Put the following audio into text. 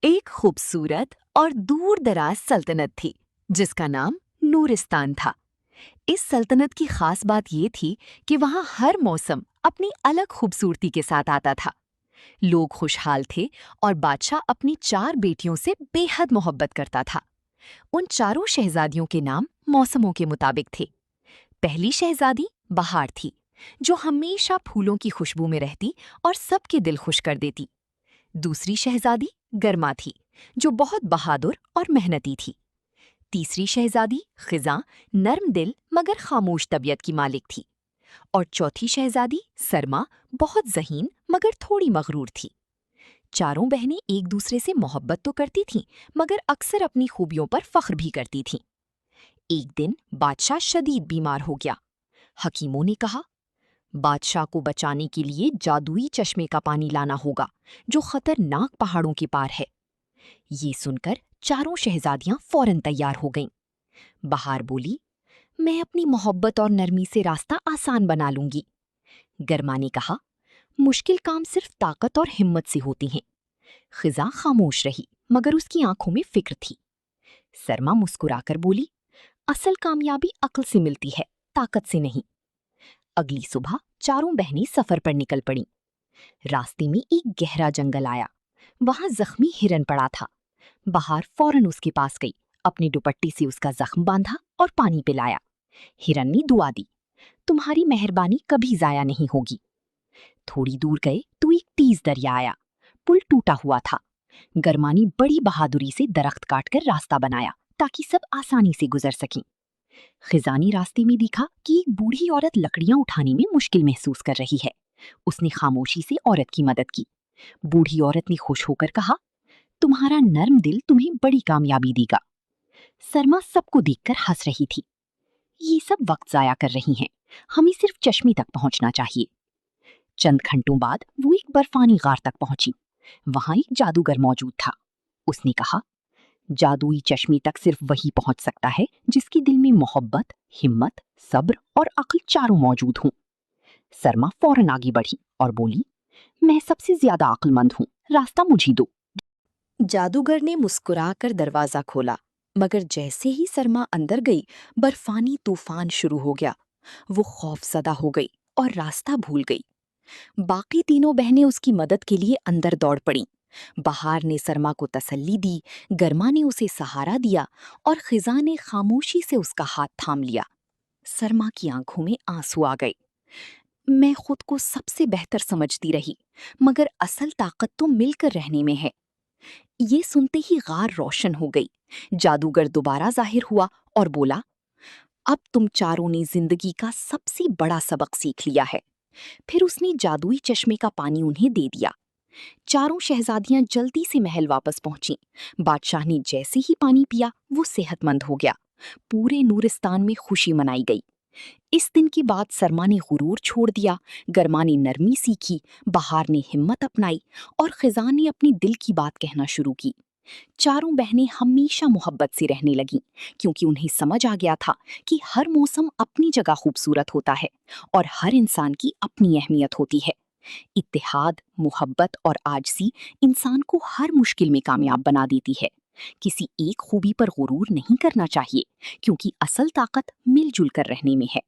ایک خوبصورت اور دور دراز سلطنت تھی جس کا نام نورستان تھا۔ اس سلطنت کی خاص بات یہ تھی کہ وہاں ہر موسم اپنی الگ خوبصورتی کے ساتھ آتا تھا۔ لوگ خوشحال تھے اور بادشاہ اپنی 4 بیٹیوں سے بے حد محبت کرتا تھا۔ ان چاروں شہزادیوں کے نام موسموں کے مطابق تھے۔ پہلی شہزادی بہار تھی، جو ہمیشہ پھولوں کی خوشبو میں رہتی اور سب کے دل خوش کر دیتی۔ دوسری شہزادی گرما تھی، جو بہت بہادر اور محنتی تھی۔ تیسری شہزادی خزاں نرم دل مگر خاموش طبیعت کی مالک تھی۔ اور چوتھی شہزادی سرما بہت ذہین مگر تھوڑی مغرور تھی۔ چاروں بہنیں ایک دوسرے سے محبت تو کرتی تھیں مگر اکثر اپنی خوبیوں پر فخر بھی کرتی تھیں۔ ایک دن بادشاہ شدید بیمار ہو گیا۔ حکیموں نے کہا، بادشاہ کو بچانے کے لیے جادوئی چشمے کا پانی لانا ہوگا جو خطرناک پہاڑوں کے پار ہے۔ یہ سن کر چاروں شہزادیاں فوراً تیار ہو گئیں۔ بہار بولی، میں اپنی محبت اور نرمی سے راستہ آسان بنا لوں گی۔ گرما نے کہا، مشکل کام صرف طاقت اور ہمت سے ہوتی ہیں۔ خزاں خاموش رہی مگر اس کی آنکھوں میں فکر تھی۔ سرما مسکرا کر بولی، اصل کامیابی عقل سے ملتی ہے، طاقت سے نہیں۔ اگلی صبح چاروں بہنیں سفر پر نکل پڑیں۔ راستے میں ایک گہرا جنگل آیا۔ وہاں زخمی ہرن پڑا تھا۔ بہار فوراً اس کے پاس گئی، اپنی دوپٹی سے اس کا زخم باندھا اور پانی پلایا۔ ہرن نے دعا دی، تمہاری مہربانی کبھی ضائع نہیں ہوگی۔ تھوڑی دور گئے تو ایک تیز دریا آیا۔ پل ٹوٹا ہوا تھا۔ گرما نے بڑی بہادری سے درخت کاٹ کر راستہ بنایا تاکہ سب آسانی سے گزر سکیں۔ خزاں نے راستے میں دیکھا کہ ایک بوڑھی عورت لکڑیاں اٹھانے میں مشکل محسوس کر رہی ہے۔ اس نے خاموشی سے عورت کی مدد کی۔ بوڑھی عورت نے خوش ہو کر کہا، تمہارا نرم دل تمہیں بڑی کامیابی دے گا۔ سرما سب کو دیکھ کر ہنس رہی تھی۔ یہ سب وقت ضائع کر رہی ہیں، ہمیں صرف چشمے تک پہنچنا چاہیے۔ چند گھنٹوں بعد وہ ایک برفانی غار تک پہنچی۔ وہاں ایک جادوگر موجود تھا۔ اس نے کہا، جادوئی چشمے تک صرف وہی پہنچ سکتا ہے جس کے دل میں محبت، ہمت، صبر اور عقل چاروں موجود ہوں۔ سرما فوراً آگے بڑھی اور بولی، میں سب سے زیادہ عقل مند ہوں، راستہ مجھے دو۔ جادوگر نے مسکرا کر دروازہ کھولا مگر جیسے ہی سرما اندر گئی برفانی طوفان شروع ہو گیا۔ وہ خوف زدہ ہو گئی اور راستہ بھول گئی۔ باقی تینوں بہنیں اس کی مدد کے لیے اندر دوڑ پڑیں۔ بہار نے سرما کو تسلی دی، گرما نے اسے سہارا دیا اور خزاں نے خاموشی سے اس کا ہاتھ تھام لیا۔ سرما کی آنکھوں میں آنسو آ گئے۔ میں خود کو سب سے بہتر سمجھتی رہی مگر اصل طاقت تو مل کر رہنے میں ہے۔ یہ سنتے ہی غار روشن ہو گئی۔ جادوگر دوبارہ ظاہر ہوا اور بولا، اب تم چاروں نے زندگی کا سب سے بڑا سبق سیکھ لیا ہے۔ پھر اس نے جادوئی چشمے کا پانی انہیں دے دیا۔ چاروں شہزادیاں جلدی سے محل واپس پہنچیں۔ بادشاہ نے جیسے ہی پانی پیا وہ صحت مند ہو گیا۔ پورے نورستان میں خوشی منائی گئی۔ اس دن کے بعد سرما نے غرور چھوڑ دیا، گرما نے نرمی سیکھی، بہار نے ہمت اپنائی اور خزاں نے اپنی دل کی بات کہنا شروع کی۔ چاروں بہنیں ہمیشہ محبت سے رہنے لگیں کیونکہ انہیں سمجھ آ گیا تھا کہ ہر موسم اپنی جگہ خوبصورت ہوتا ہے اور ہر انسان کی اپنی اہمیت ہوتی ہے۔ اتحاد، محبت اور عاجزی انسان کو ہر مشکل میں کامیاب بنا دیتی ہے۔ کسی ایک خوبی پر غرور نہیں کرنا چاہیے کیونکہ اصل طاقت مل جل کر رہنے میں ہے۔